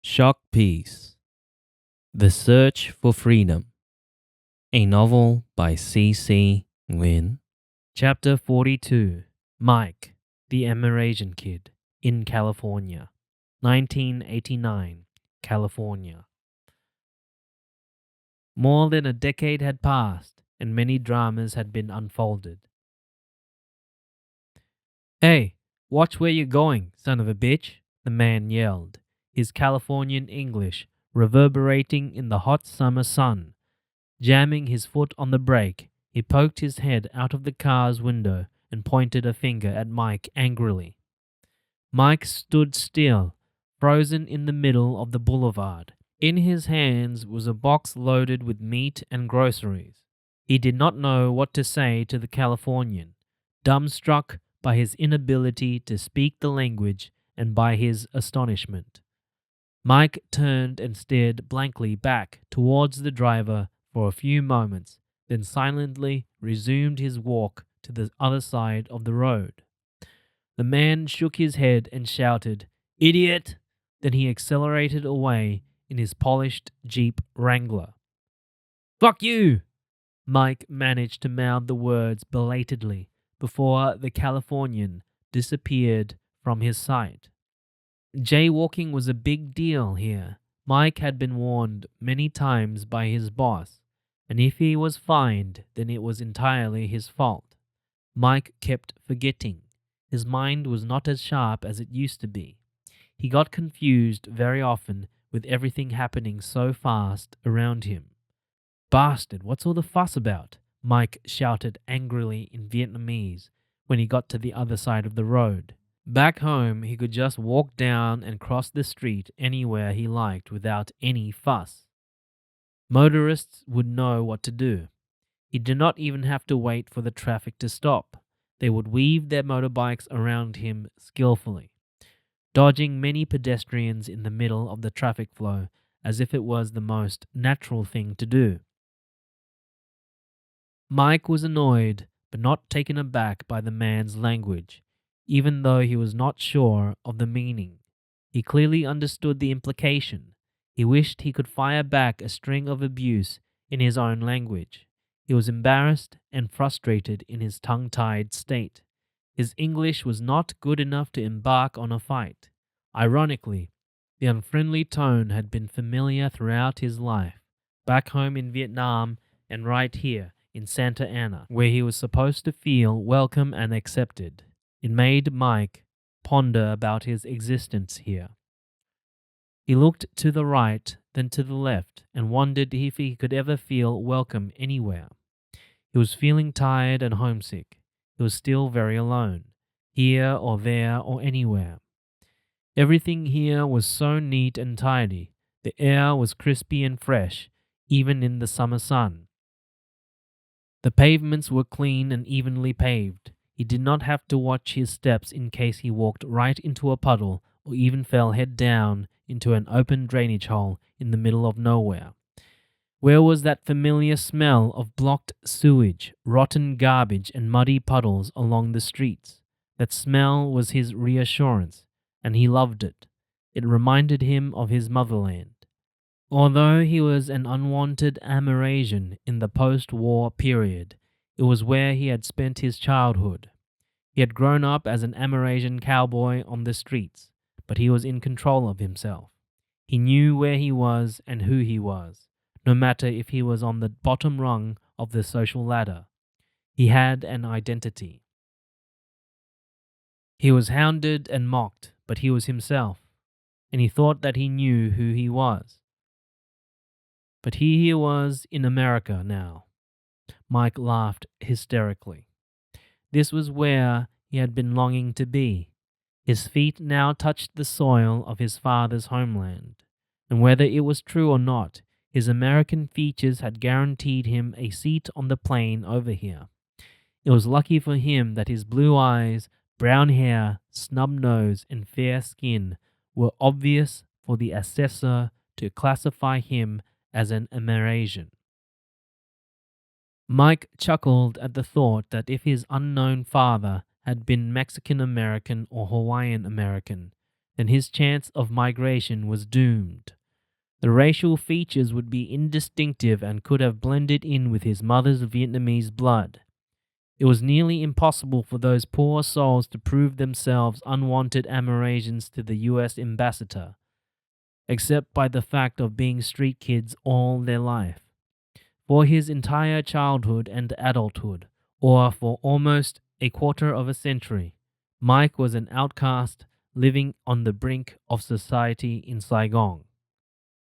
Shock Piece: The Search for Freedom. A novel by C. Nguyen. Chapter 42. Mike, the Amerasian Kid, in California. 1989, California. More than a decade had passed, and many dramas had been unfolded. "Hey, watch where you're going, son of a bitch," the man yelled, his Californian English reverberating in the hot summer sun. Jamming his foot on the brake, he poked his head out of the car's window and pointed a finger at Mike angrily. Mike stood still, frozen in the middle of the boulevard. In his hands was a box loaded with meat and groceries. He did not know what to say to the Californian, dumbstruck by his inability to speak the language and by his astonishment. Mike turned and stared blankly back towards the driver for a few moments, then silently resumed his walk to the other side of the road. The man shook his head and shouted, "Idiot!" Then he accelerated away in his polished Jeep Wrangler. "Fuck you!" Mike managed to mouth the words belatedly before the Californian disappeared from his sight. Jaywalking was a big deal here. Mike had been warned many times by his boss, and if he was fined, then it was entirely his fault. Mike kept forgetting. His mind was not as sharp as it used to be. He got confused very often with everything happening so fast around him. "Bastard, what's all the fuss about?" Mike shouted angrily in Vietnamese when he got to the other side of the road. Back home, he could just walk down and cross the street anywhere he liked without any fuss. Motorists would know what to do. He did not even have to wait for the traffic to stop. They would weave their motorbikes around him skillfully, dodging many pedestrians in the middle of the traffic flow as if it was the most natural thing to do. Mike was annoyed, but not taken aback by the man's language, even though he was not sure of the meaning. He clearly understood the implication. He wished he could fire back a string of abuse in his own language. He was embarrassed and frustrated in his tongue-tied state. His English was not good enough to embark on a fight. Ironically, the unfriendly tone had been familiar throughout his life, back home in Vietnam and right here in Santa Ana, where he was supposed to feel welcome and accepted. It made Mike ponder about his existence here. He looked to the right, then to the left, and wondered if he could ever feel welcome anywhere. He was feeling tired and homesick. He was still very alone, here or there or anywhere. Everything here was so neat and tidy. The air was crispy and fresh, even in the summer sun. The pavements were clean and evenly paved. He did not have to watch his steps in case he walked right into a puddle or even fell head down into an open drainage hole in the middle of nowhere. Where was that familiar smell of blocked sewage, rotten garbage, and muddy puddles along the streets? That smell was his reassurance, and he loved it. It reminded him of his motherland. Although he was an unwanted Amerasian in the post-war period, it was where he had spent his childhood. He had grown up as an Amerasian cowboy on the streets, but he was in control of himself. He knew where he was and who he was, no matter if he was on the bottom rung of the social ladder. He had an identity. He was hounded and mocked, but he was himself, and he thought that he knew who he was. But here he was in America now. Mike laughed hysterically. This was where he had been longing to be. His feet now touched the soil of his father's homeland, and whether it was true or not, his American features had guaranteed him a seat on the plane over here. It was lucky for him that his blue eyes, brown hair, snub nose, and fair skin were obvious for the assessor to classify him as an Amerasian. Mike chuckled at the thought that if his unknown father had been Mexican American or Hawaiian American, then his chance of migration was doomed. The racial features would be indistinctive and could have blended in with his mother's Vietnamese blood. It was nearly impossible for those poor souls to prove themselves unwanted Amerasians to the U.S. ambassador, except by the fact of being street kids all their life. For his entire childhood and adulthood, or for almost a quarter of a century, Mike was an outcast living on the brink of society in Saigon,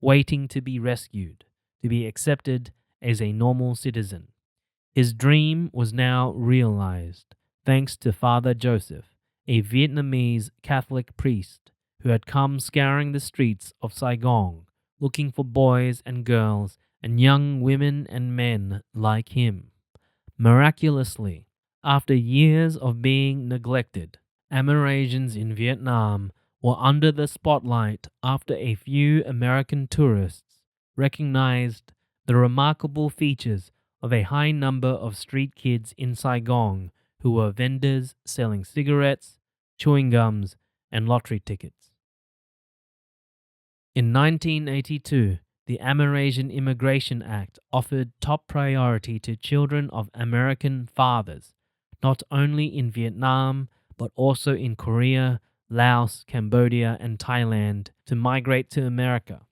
waiting to be rescued, to be accepted as a normal citizen. His dream was now realized, thanks to Father Joseph, a Vietnamese Catholic priest who had come scouring the streets of Saigon, looking for boys and girls and young women and men like him. Miraculously, after years of being neglected, Amerasians in Vietnam were under the spotlight after a few American tourists recognized the remarkable features of a high number of street kids in Saigon who were vendors selling cigarettes, chewing gums, and lottery tickets. In 1982, the Amerasian Immigration Act offered top priority to children of American fathers, not only in Vietnam, but also in Korea, Laos, Cambodia, and Thailand, to migrate to America.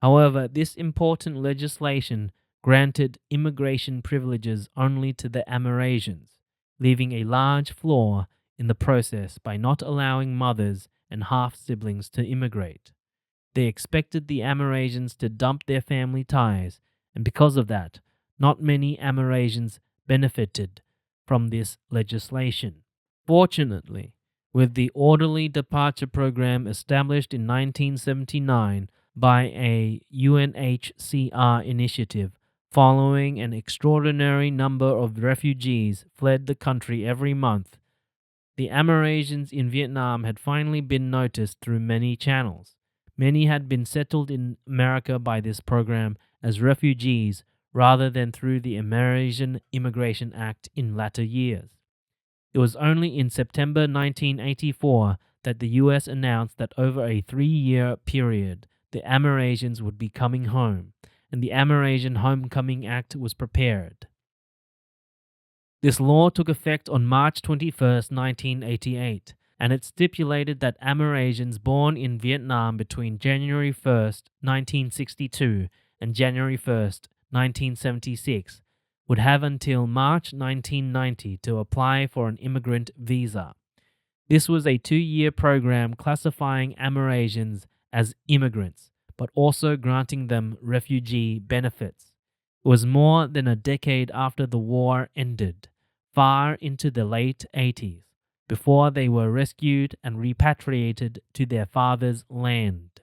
However, this important legislation granted immigration privileges only to the Amerasians, leaving a large flaw in the process by not allowing mothers and half-siblings to immigrate. They expected the Amerasians to dump their family ties, and because of that, not many Amerasians benefited from this legislation. Fortunately, with the Orderly Departure Program established in 1979 by a UNHCR initiative, following an extraordinary number of refugees fled the country every month, the Amerasians in Vietnam had finally been noticed through many channels. Many had been settled in America by this program as refugees rather than through the Amerasian Immigration Act in latter years. It was only in September 1984 that the U.S. announced that over a 3-year period, the Amerasians would be coming home, and the Amerasian Homecoming Act was prepared. This law took effect on March 21, 1988, and it stipulated that Amerasians born in Vietnam between January 1, 1962 and January 1, 1976 would have until March 1990 to apply for an immigrant visa. This was a 2-year program classifying Amerasians as immigrants, but also granting them refugee benefits. It was more than a decade after the war ended, far into the late 80s, before they were rescued and repatriated to their father's land.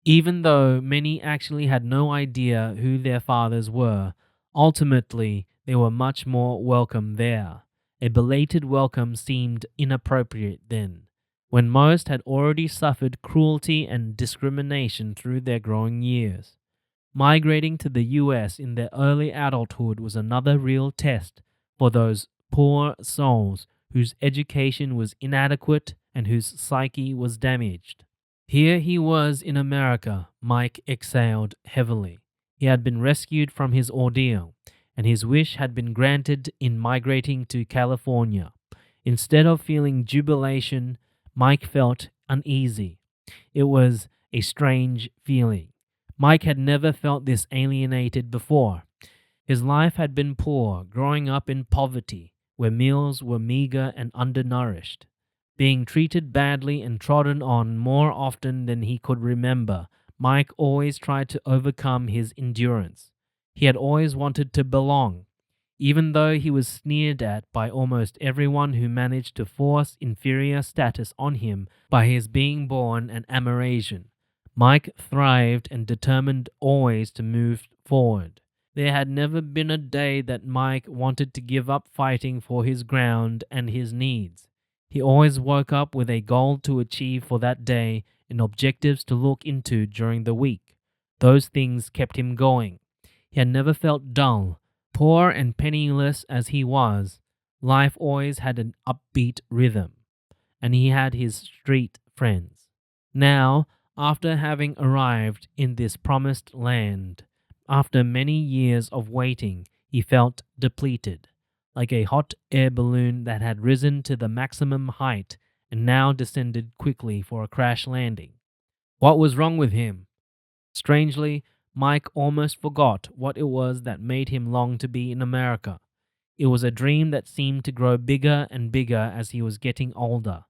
Even though many actually had no idea who their fathers were, ultimately they were much more welcome there. A belated welcome seemed inappropriate then, when most had already suffered cruelty and discrimination through their growing years. Migrating to the U.S. in their early adulthood was another real test for those poor souls whose education was inadequate and whose psyche was damaged. Here he was in America. Mike exhaled heavily. He had been rescued from his ordeal, and his wish had been granted in migrating to California. Instead of feeling jubilation, Mike felt uneasy. It was a strange feeling. Mike had never felt this alienated before. His life had been poor, growing up in poverty, where meals were meager and undernourished, being treated badly and trodden on more often than he could remember. Mike always tried to overcome his endurance. He had always wanted to belong, even though he was sneered at by almost everyone who managed to force inferior status on him by his being born an Amerasian. Mike thrived and determined always to move forward. There had never been a day that Mike wanted to give up fighting for his ground and his needs. He always woke up with a goal to achieve for that day and objectives to look into during the week. Those things kept him going. He had never felt dull. Poor and penniless as he was, life always had an upbeat rhythm, and he had his street friends. Now, after having arrived in this promised land, after many years of waiting, he felt depleted, like a hot air balloon that had risen to the maximum height and now descended quickly for a crash landing. What was wrong with him? Strangely, Mike almost forgot what it was that made him long to be in America. It was a dream that seemed to grow bigger and bigger as he was getting older.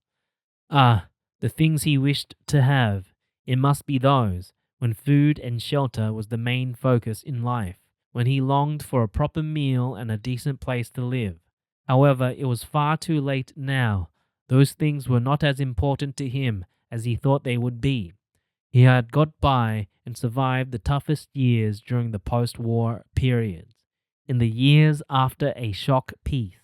Ah, the things he wished to have. It must be those, when food and shelter was the main focus in life, when he longed for a proper meal and a decent place to live. However, it was far too late now. Those things were not as important to him as he thought they would be. He had got by and survived the toughest years during the post-war periods, in the years after a shock peace.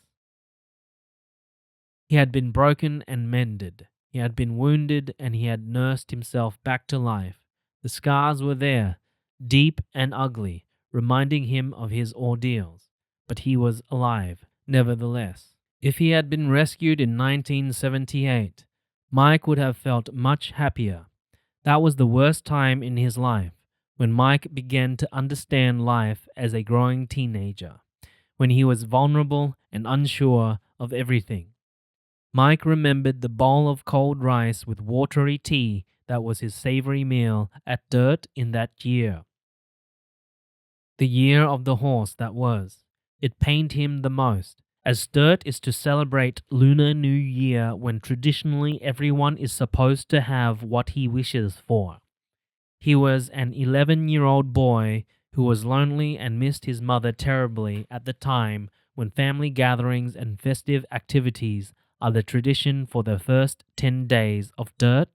He had been broken and mended. He had been wounded and he had nursed himself back to life. The scars were there, deep and ugly, reminding him of his ordeals. But he was alive, nevertheless. If he had been rescued in 1978, Mike would have felt much happier. That was the worst time in his life, when Mike began to understand life as a growing teenager, when he was vulnerable and unsure of everything. Mike remembered the bowl of cold rice with watery tea that was his savory meal at Dirt in that year. The year of the horse that was. It pained him the most, as Dirt is to celebrate Lunar New Year when traditionally everyone is supposed to have what he wishes for. He was an 11-year-old boy who was lonely and missed his mother terribly at the time when family gatherings and festive activities are the tradition for the first 10 days of Dirt.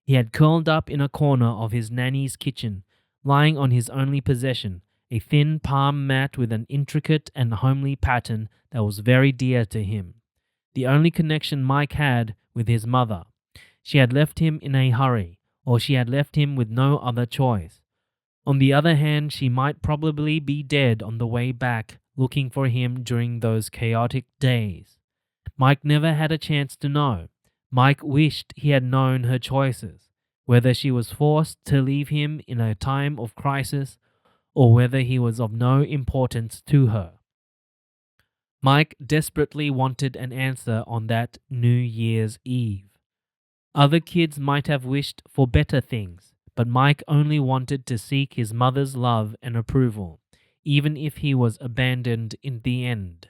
He had curled up in a corner of his nanny's kitchen, lying on his only possession, a thin palm mat with an intricate and homely pattern that was very dear to him. The only connection Mike had with his mother. She had left him in a hurry, or she had left him with no other choice. On the other hand, she might probably be dead on the way back, looking for him during those chaotic days. Mike never had a chance to know. Mike wished he had known her choices, whether she was forced to leave him in a time of crisis or whether he was of no importance to her. Mike desperately wanted an answer on that New Year's Eve. Other kids might have wished for better things, but Mike only wanted to seek his mother's love and approval, even if he was abandoned in the end.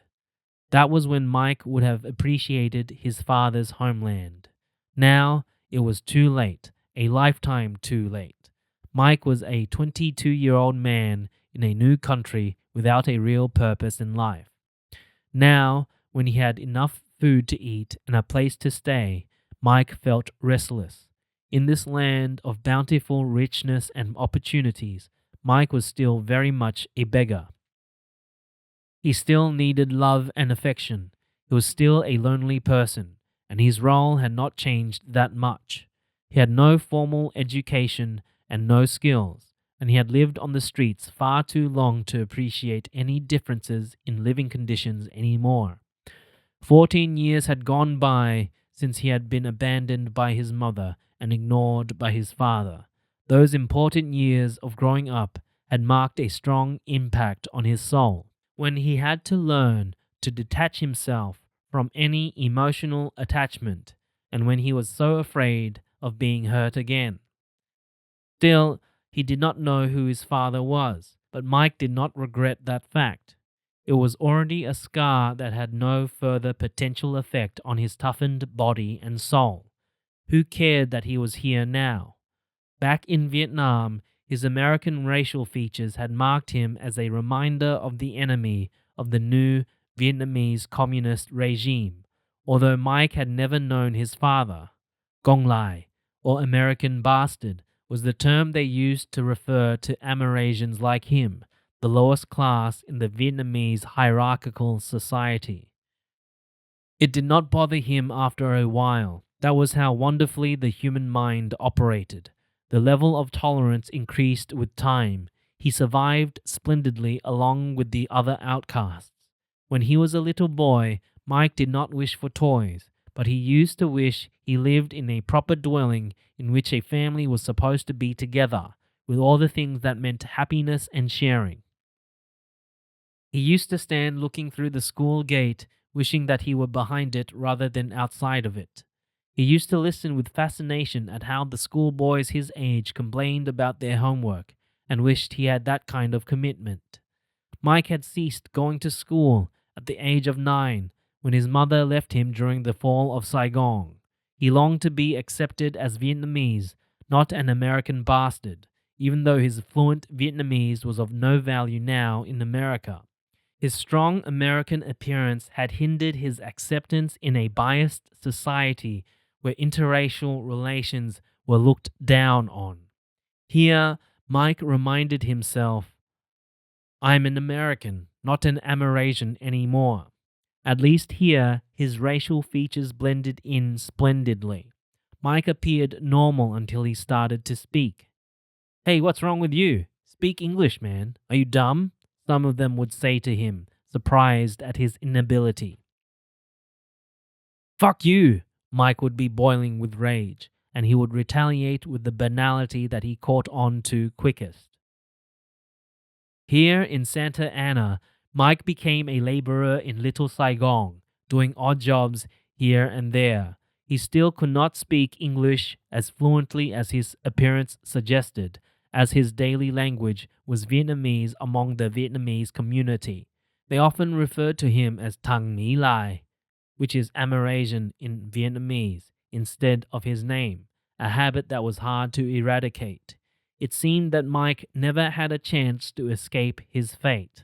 That was when Mike would have appreciated his father's homeland. Now it was too late, a lifetime too late. Mike was a 22-year-old man in a new country without a real purpose in life. Now, when he had enough food to eat and a place to stay, Mike felt restless. In this land of bountiful richness and opportunities, Mike was still very much a beggar. He still needed love and affection. He was still a lonely person, and his role had not changed that much. He had no formal education and no skills, and he had lived on the streets far too long to appreciate any differences in living conditions anymore. 14 years had gone by since he had been abandoned by his mother and ignored by his father. Those important years of growing up had marked a strong impact on his soul. When he had to learn to detach himself from any emotional attachment, and when he was so afraid of being hurt again. Still, he did not know who his father was, but Mike did not regret that fact. It was already a scar that had no further potential effect on his toughened body and soul. Who cared that he was here now? Back in Vietnam, his American racial features had marked him as a reminder of the enemy of the new Vietnamese communist regime, although Mike had never known his father. Gong Lai, or American bastard, was the term they used to refer to Amerasians like him, the lowest class in the Vietnamese hierarchical society. It did not bother him after a while. That was how wonderfully the human mind operated. The level of tolerance increased with time. He survived splendidly along with the other outcasts. When he was a little boy, Mike did not wish for toys, but he used to wish he lived in a proper dwelling in which a family was supposed to be together, with all the things that meant happiness and sharing. He used to stand looking through the school gate, wishing that he were behind it rather than outside of it. He used to listen with fascination at how the schoolboys his age complained about their homework and wished he had that kind of commitment. Mike had ceased going to school at the age of 9 when his mother left him during the fall of Saigon. He longed to be accepted as Vietnamese, not an American bastard, even though his fluent Vietnamese was of no value now in America. His strong American appearance had hindered his acceptance in a biased society where interracial relations were looked down on. Here, Mike reminded himself, I'm an American, not an Amerasian anymore. At least here, his racial features blended in splendidly. Mike appeared normal until he started to speak. Hey, what's wrong with you? Speak English, man. Are you dumb? Some of them would say to him, surprised at his inability. Fuck you! Mike would be boiling with rage, and he would retaliate with the banality that he caught on to quickest. Here in Santa Ana, Mike became a laborer in Little Saigon, doing odd jobs here and there. He still could not speak English as fluently as his appearance suggested, as his daily language was Vietnamese among the Vietnamese community. They often referred to him as Thang My Lai, which is Amerasian in Vietnamese, instead of his name, a habit that was hard to eradicate. It seemed that Mike never had a chance to escape his fate.